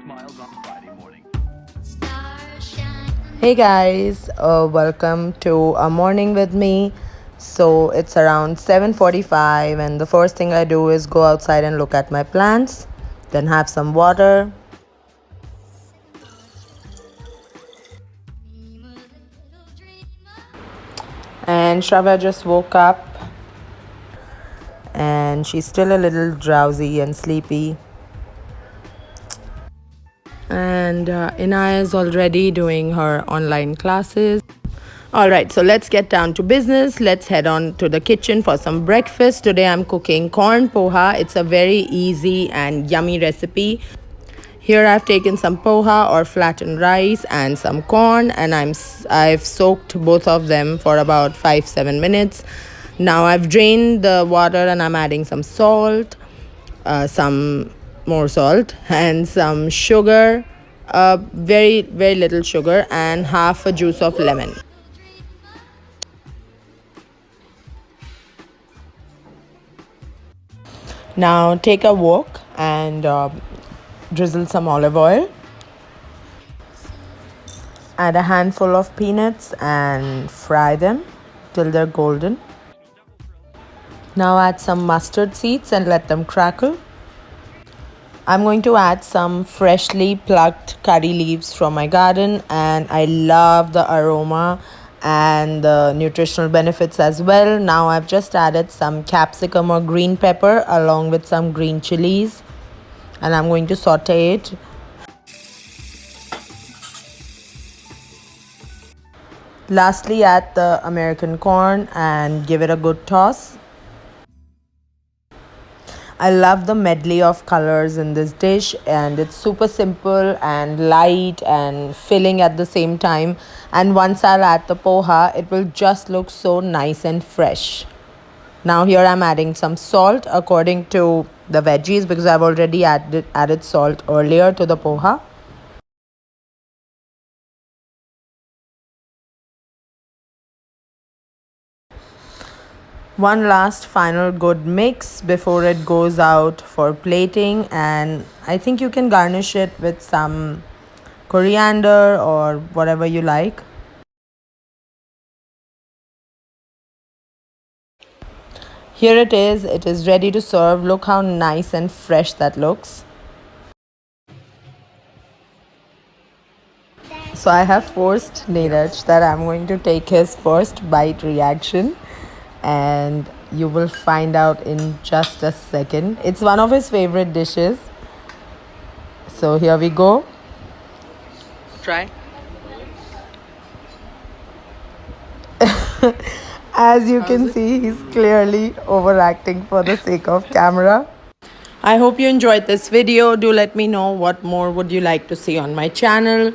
miles on Friday morning. Hey guys, welcome to a morning with me. So it's around 7:45 and the first thing I do is go outside and look at my plants, then have some water. And Shravya just woke up and she's still a little drowsy and sleepy. And Inaya is already doing her online classes. All right, so let's get down to business. Let's head on to the kitchen for some breakfast. Today I'm cooking corn poha. It's a very easy and yummy recipe. Here I've taken some poha or flattened rice and some corn, and I've soaked both of them for about 5-7 minutes. Now I've drained the water and I'm adding some salt, some more salt and some sugar, very little sugar, and half a juice of lemon. Now take a wok and drizzle some olive oil. Add a handful of peanuts and fry them till they're golden. Now add some mustard seeds and let them crackle. I'm going to add some freshly plucked curry leaves from my garden, and I love the aroma and the nutritional benefits as well. Now I've just added some capsicum or green pepper along with some green chilies, and I'm going to saute it. Lastly, add the American corn and give it a good toss. I love the medley of colors in this dish, and it's super simple and light and filling at the same time. And once I'll add the poha, it will just look so nice and fresh. Now here I'm adding some salt according to the veggies because I've already added salt earlier to the poha. One last final good mix before it goes out for plating, and I think you can garnish it with some coriander or whatever you like. Here it is ready to serve. Look how nice and fresh that looks. So I have forced Neeraj that I'm going to take his first bite reaction, and you will find out in just a second. It's one of his favorite dishes. So here we go. Try. As you can see, he's clearly overacting for the sake of camera. I hope you enjoyed this video. Do let me know what more would you like to see on my channel.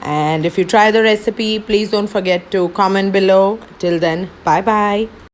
And if you try the recipe, please don't forget to comment below. Till then, bye bye.